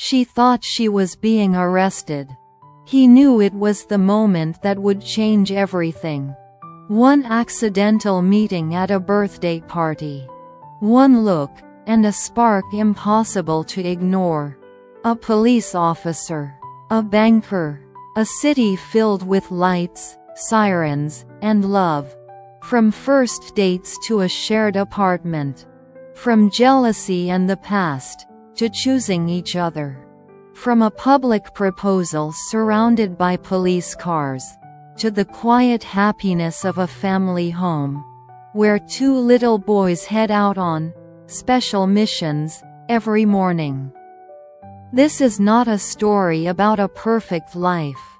She thought she was being arrested. He knew it was the moment that would change everything. One accidental meeting at a birthday party. One look, and a spark impossible to ignore. A police officer. A banker. A city filled with lights, sirens, and love. From first dates to a shared apartment. From jealousy and the past, to choosing each other. From a public proposal surrounded by police cars, to the quiet happiness of a family home, where two little boys head out on special missions every morning. This is not a story about a perfect life.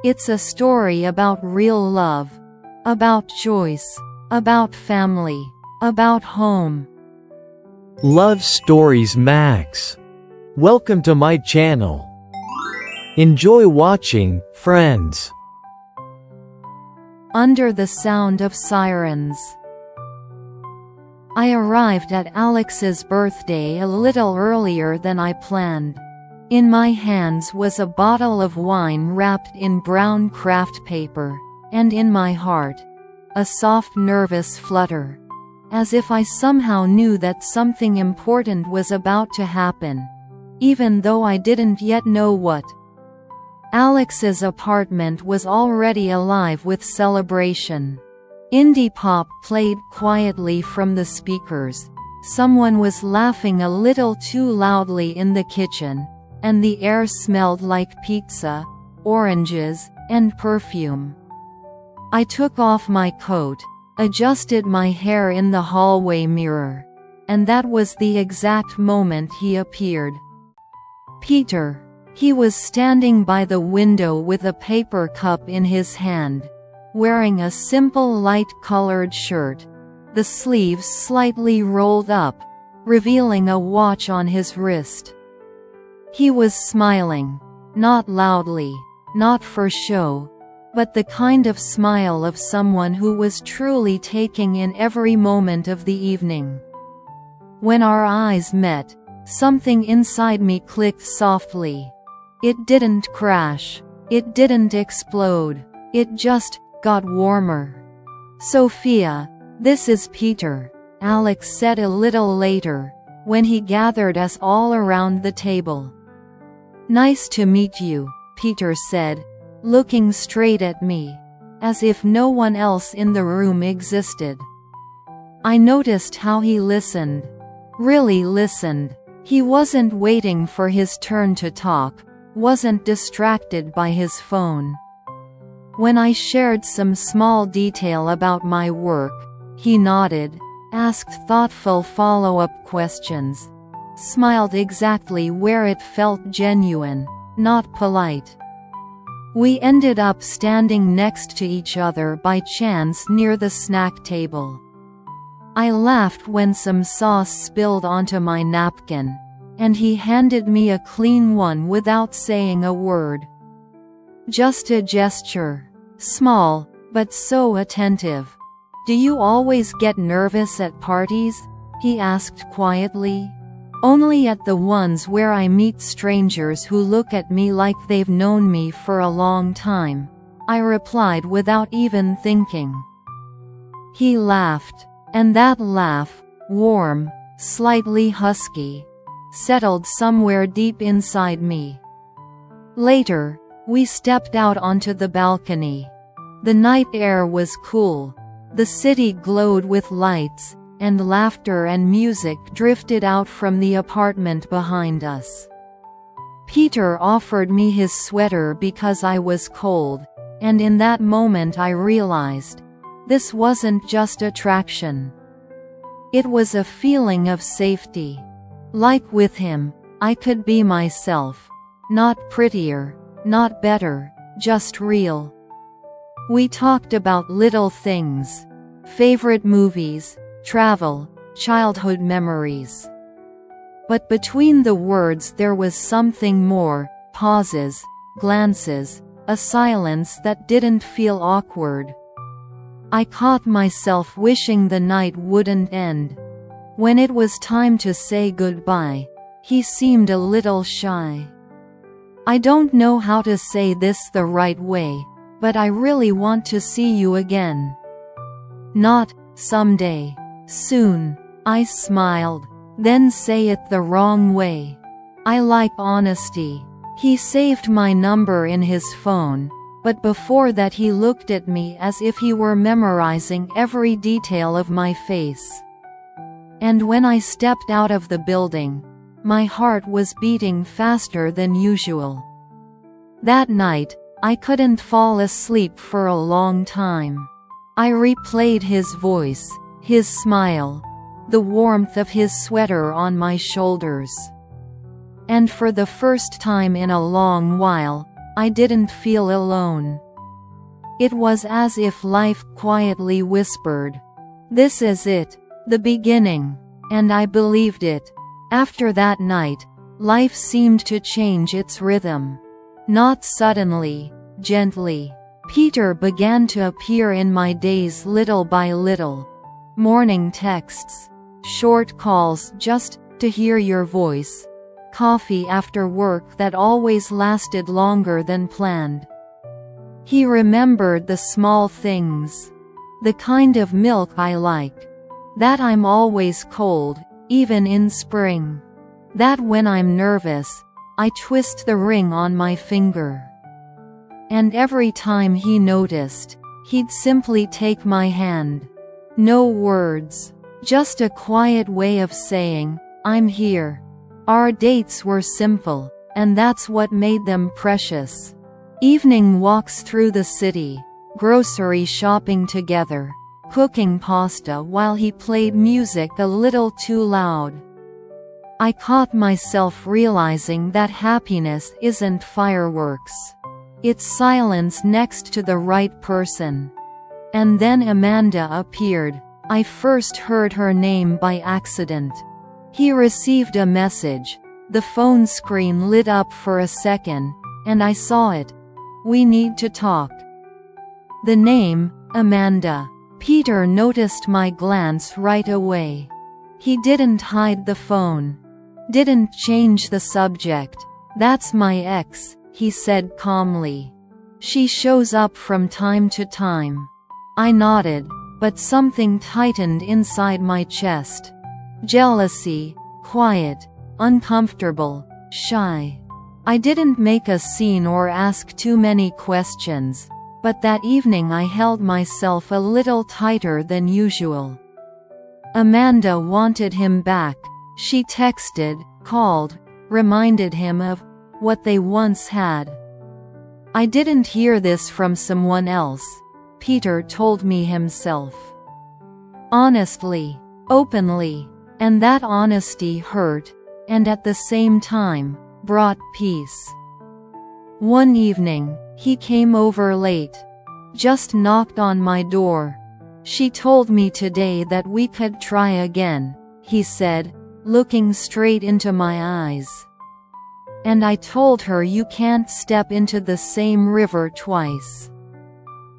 It's a story about real love, about choice, about family, about home. Love Stories Max. Welcome to my channel. Enjoy watching, friends. Under the sound of sirens. I arrived at Alex's birthday a little earlier than I planned. In my hands was a bottle of wine wrapped in brown craft paper, and in my heart, a soft nervous flutter. As if I somehow knew that something important was about to happen, even though I didn't yet know what. Alex's apartment was already alive with celebration. Indie pop played quietly from the speakers. Someone was laughing a little too loudly in the kitchen, and the air smelled like pizza, oranges, and perfume. I took off my coat, adjusted my hair in the hallway mirror, and that was the exact moment he appeared. Peter. He was standing by the window with a paper cup in his hand, wearing a simple light-colored shirt, the sleeves slightly rolled up, revealing a watch on his wrist. He was smiling, not loudly, not for show, but the kind of smile of someone who was truly taking in every moment of the evening. When our eyes met, something inside me clicked softly. It didn't crash. It didn't explode. It just got warmer. "Sophia, this is Peter," Alex said a little later, when he gathered us all around the table. "Nice to meet you," Peter said, looking straight at me, as if no one else in the room existed. I noticed how he listened. Really listened. He wasn't waiting for his turn to talk, wasn't distracted by his phone. When I shared some small detail about my work, he nodded, asked thoughtful follow-up questions, smiled exactly where it felt genuine, not polite. We ended up standing next to each other by chance near the snack table. I laughed when some sauce spilled onto my napkin, and he handed me a clean one without saying a word. Just a gesture. Small, but so attentive. "Do you always get nervous at parties?" he asked quietly. "Only at the ones where I meet strangers who look at me like they've known me for a long time," I replied without even thinking. He laughed, and that laugh, warm, slightly husky, settled somewhere deep inside me. Later, we stepped out onto the balcony. The night air was cool. The city glowed with lights, and laughter and music drifted out from the apartment behind us. Peter offered me his sweater because I was cold, and in that moment I realized, this wasn't just attraction. It was a feeling of safety. Like with him, I could be myself. Not prettier, not better, just real. We talked about little things. Favorite movies, travel, childhood memories. But between the words there was something more, pauses, glances, a silence that didn't feel awkward. I caught myself wishing the night wouldn't end. When it was time to say goodbye, He seemed a little shy. "I don't know how to say this the right way, but I really want to see you again." "Not someday. Soon." I smiled. "Then say it the wrong way. I like honesty." He saved my number in his phone, but before that he looked at me as if he were memorizing every detail of my face. And when I stepped out of the building, my heart was beating faster than usual. That night, I couldn't fall asleep for a long time. I replayed his voice, his smile, the warmth of his sweater on my shoulders. And for the first time in a long while, I didn't feel alone. It was as if life quietly whispered, "This is it, the beginning." And I believed it. After that night, life seemed to change its rhythm. Not suddenly, gently. Peter began to appear in my days little by little. Morning texts, short calls just to hear your voice, coffee after work that always lasted longer than planned. He remembered the small things. The kind of milk I like. That I'm always cold, even in spring. That when I'm nervous, I twist the ring on my finger. And every time he noticed, he'd simply take my hand. No words. Just a quiet way of saying, "I'm here." Our dates were simple, and that's what made them precious. Evening walks through the city, grocery shopping together, cooking pasta while he played music a little too loud. I caught myself realizing that happiness isn't fireworks. It's silence next to the right person. And then Amanda appeared. I first heard her name by accident. He received a message. The phone screen lit up for a second, and I saw it. "We need to talk." The name, Amanda. Peter noticed my glance right away. He didn't hide the phone. Didn't change the subject. "That's my ex," he said calmly. "She shows up from time to time." I nodded, but something tightened inside my chest. Jealousy, quiet, uncomfortable, shy. I didn't make a scene or ask too many questions, but that evening I held myself a little tighter than usual. Amanda wanted him back. She texted, called, reminded him of what they once had. I didn't hear this from someone else. Peter told me himself. Honestly, openly. And that honesty hurt, and at the same time, brought peace. One evening, he came over late. Just knocked on my door. "She told me today that we could try again," he said, looking straight into my eyes. "And I told her you can't step into the same river twice.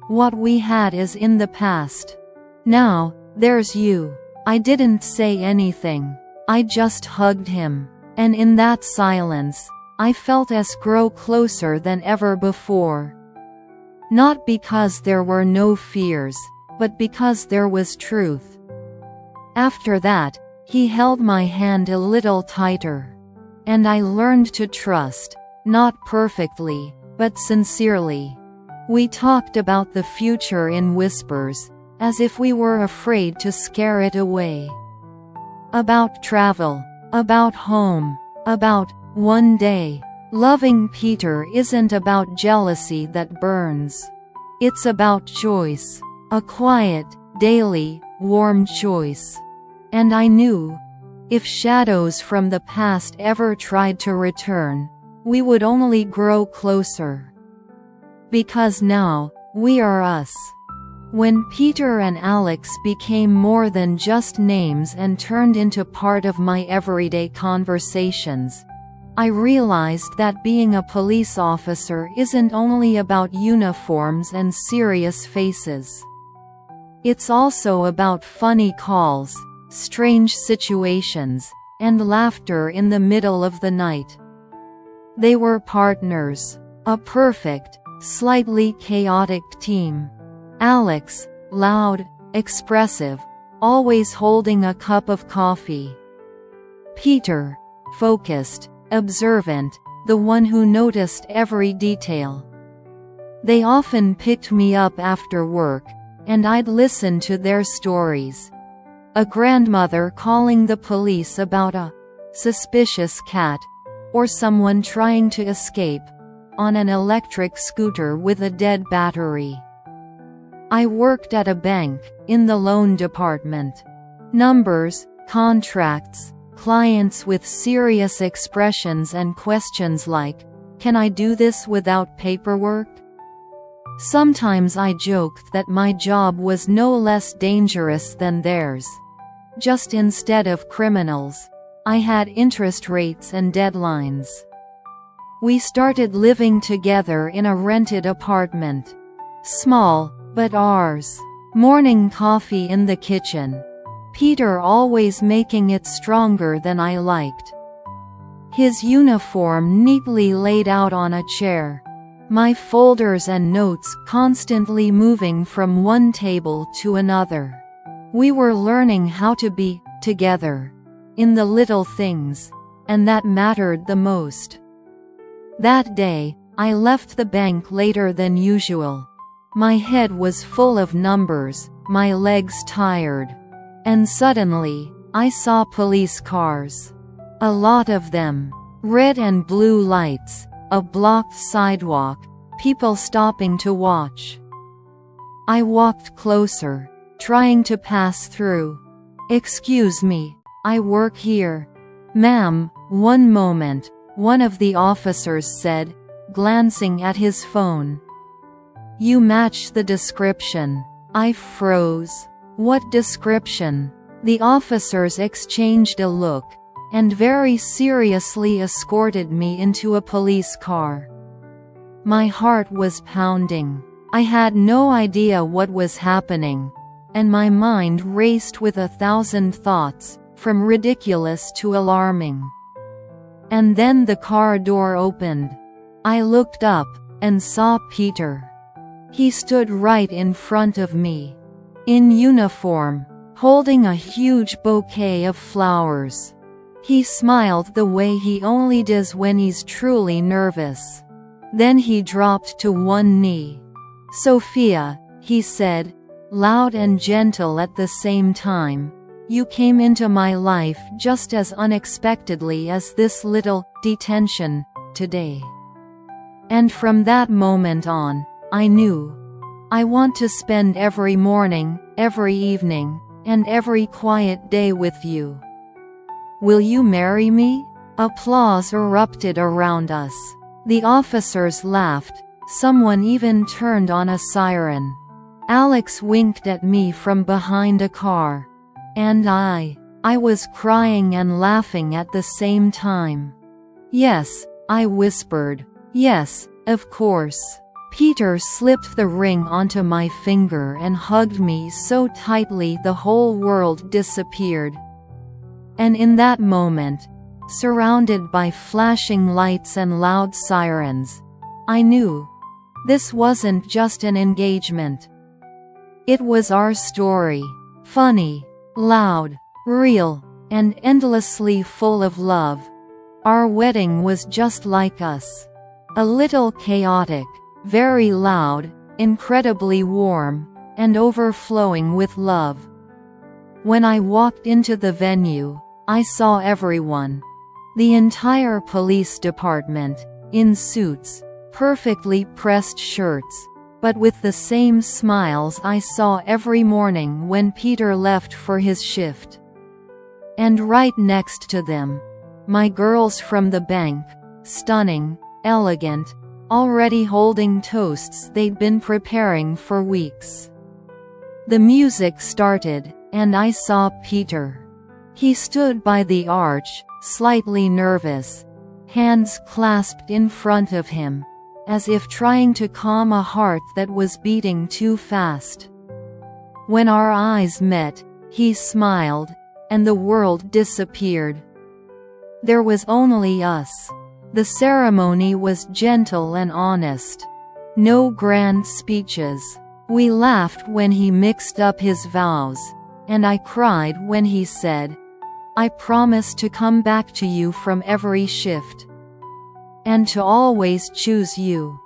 What we had is in the past. Now, there's you." I didn't say anything. I just hugged him. And in that silence, I felt us grow closer than ever before. Not because there were no fears, but because there was truth. After that, he held my hand a little tighter. And I learned to trust, not perfectly, but sincerely. We talked about the future in whispers, as if we were afraid to scare it away. About travel, about home, about one day. Loving Peter isn't about jealousy that burns. It's about choice. A quiet, daily, warm choice. And I knew, if shadows from the past ever tried to return, we would only grow closer. Because now, we are us. When Peter and Alex became more than just names and turned into part of my everyday conversations, I realized that being a police officer isn't only about uniforms and serious faces. It's also about funny calls, strange situations, and laughter in the middle of the night. They were partners. A perfect, slightly chaotic team. Alex, loud, expressive, always holding a cup of coffee. Peter, focused, observant, the one who noticed every detail. They often picked me up after work, and I'd listen to their stories. A grandmother calling the police about a suspicious cat, or someone trying to escape on an electric scooter with a dead battery. I worked at a bank, in the loan department. Numbers, contracts, clients with serious expressions and questions like, "Can I do this without paperwork?" Sometimes I joked that my job was no less dangerous than theirs. Just instead of criminals, I had interest rates and deadlines. We started living together in a rented apartment. Small, but ours. Morning coffee in the kitchen. Peter always making it stronger than I liked. His uniform neatly laid out on a chair. My folders and notes constantly moving from one table to another. We were learning how to be together in the little things, and that mattered the most. That day, I left the bank later than usual. My head was full of numbers, my legs tired. And suddenly, I saw police cars. A lot of them. Red and blue lights, a blocked sidewalk, people stopping to watch. I walked closer, trying to pass through. "Excuse me, I work here." "Ma'am, one moment," one of the officers said, glancing at his phone. "You match the description." I froze. "What description?" The officers exchanged a look, and very seriously escorted me into a police car. My heart was pounding. I had no idea what was happening, and my mind raced with 1,000 thoughts, from ridiculous to alarming. And then the car door opened. I looked up, and saw Peter. He stood right in front of me. In uniform, holding a huge bouquet of flowers. He smiled the way he only does when he's truly nervous. Then he dropped to one knee. "Sophia," he said, loud and gentle at the same time, "you came into my life just as unexpectedly as this little detention today." And from that moment on, I knew. I want to spend every morning, every evening, and every quiet day with you. Will you marry me? Applause erupted around us. The officers laughed, someone even turned on a siren. Alex winked at me from behind a car. And I was crying and laughing at the same time. "Yes," I whispered. "Yes, of course." Peter slipped the ring onto my finger and hugged me so tightly the whole world disappeared. And in that moment, surrounded by flashing lights and loud sirens, I knew. This wasn't just an engagement. It was our story. Funny, loud, real, and endlessly full of love. Our wedding was just like us. A little chaotic, very loud, incredibly warm, and overflowing with love. When I walked into the venue, I saw everyone. The entire police department, in suits, perfectly pressed shirts, but with the same smiles I saw every morning when Peter left for his shift. And right next to them, my girls from the bank, stunning, elegant, already holding toasts they'd been preparing for weeks. The music started, and I saw Peter. He stood by the arch, slightly nervous, hands clasped in front of him, as if trying to calm a heart that was beating too fast. When our eyes met, he smiled, and the world disappeared. There was only us. The ceremony was gentle and honest. No grand speeches. We laughed when he mixed up his vows, and I cried when he said, "I promise to come back to you from every shift, and to always choose you."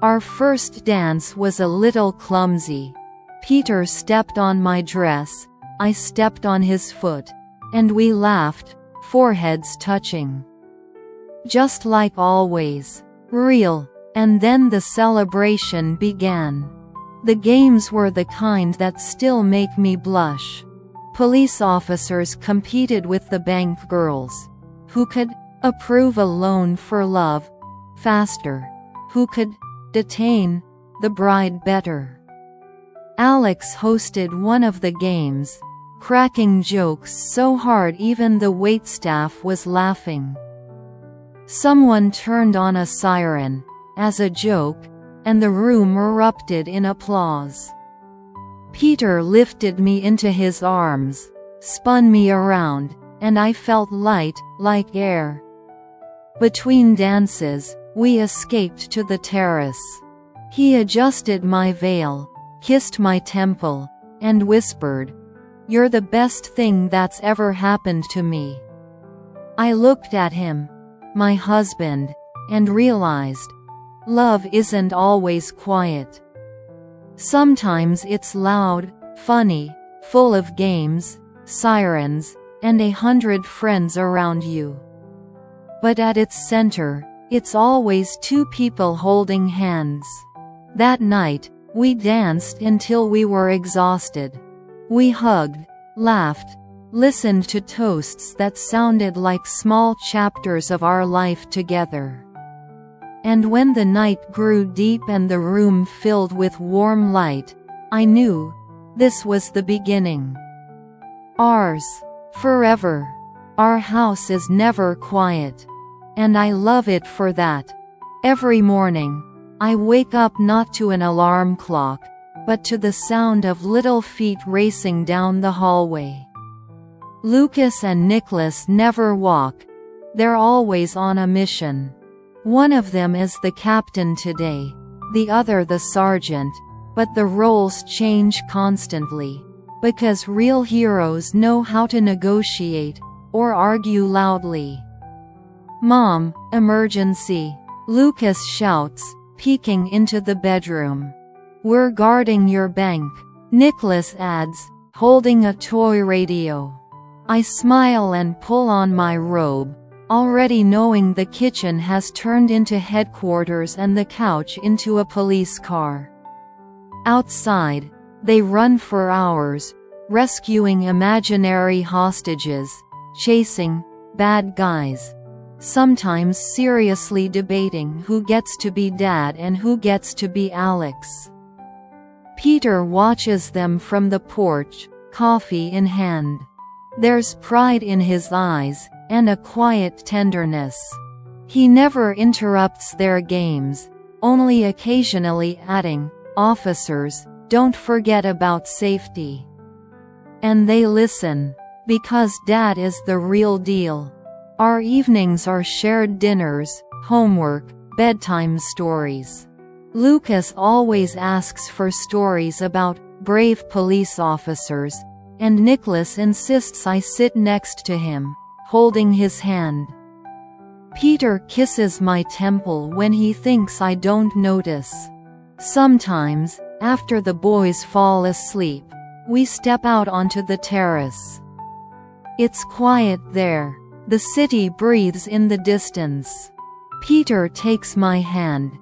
Our first dance was a little clumsy. Peter stepped on my dress, I stepped on his foot, and we laughed, foreheads touching. Just like always. Real. And then the celebration began. The games were the kind that still make me blush. Police officers competed with the bank girls. Who could approve a loan for love faster? Who could detain the bride better? Alex hosted one of the games, cracking jokes so hard even the waitstaff was laughing. Someone turned on a siren, as a joke, and the room erupted in applause. Peter lifted me into his arms, spun me around, and I felt light, like air. Between dances, we escaped to the terrace. He adjusted my veil, kissed my temple, and whispered, "You're the best thing that's ever happened to me." I looked at him, my husband, and realized, love isn't always quiet. Sometimes it's loud, funny, full of games, sirens, and 100 friends around you. But at its center, it's always two people holding hands. That night, we danced until we were exhausted. We hugged, laughed, listened to toasts that sounded like small chapters of our life together. And when the night grew deep and the room filled with warm light, I knew this was the beginning. Ours. Forever. Our house is never quiet. And I love it for that. Every morning, I wake up not to an alarm clock, but to the sound of little feet racing down the hallway. Lucas and Nicholas never walk. They're always on a mission. One of them is the captain today, the other the sergeant, but the roles change constantly, because real heroes know how to negotiate, or argue loudly. "Mom, emergency!" Lucas shouts, peeking into the bedroom. "We're guarding your bank," Nicholas adds, holding a toy radio. I smile and pull on my robe, already knowing the kitchen has turned into headquarters and the couch into a police car. Outside, they run for hours, rescuing imaginary hostages, chasing bad guys, sometimes seriously debating who gets to be Dad and who gets to be Alex. Peter watches them from the porch, coffee in hand. There's pride in his eyes, and a quiet tenderness. He never interrupts their games, only occasionally adding, "Officers, don't forget about safety." And they listen, because Dad is the real deal. Our evenings are shared dinners, homework, bedtime stories. Lucas always asks for stories about brave police officers, and Nicholas insists I sit next to him, holding his hand. Peter kisses my temple when he thinks I don't notice. Sometimes, after the boys fall asleep, we step out onto the terrace. It's quiet there. The city breathes in the distance. Peter takes my hand,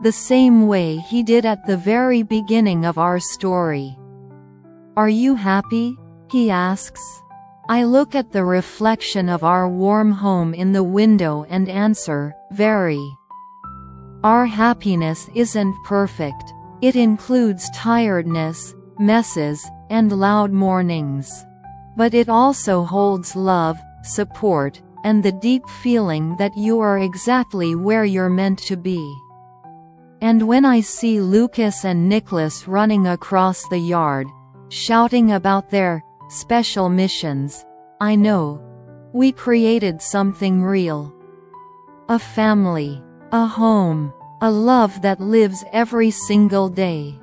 the same way he did at the very beginning of our story. "Are you happy?" he asks. I look at the reflection of our warm home in the window and answer, "Very." Our happiness isn't perfect. It includes tiredness, messes, and loud mornings. But it also holds love, support, and the deep feeling that you are exactly where you're meant to be. And when I see Lucas and Nicholas running across the yard, shouting about their special missions, I know We created something real. A family, a home, a love that lives every single day.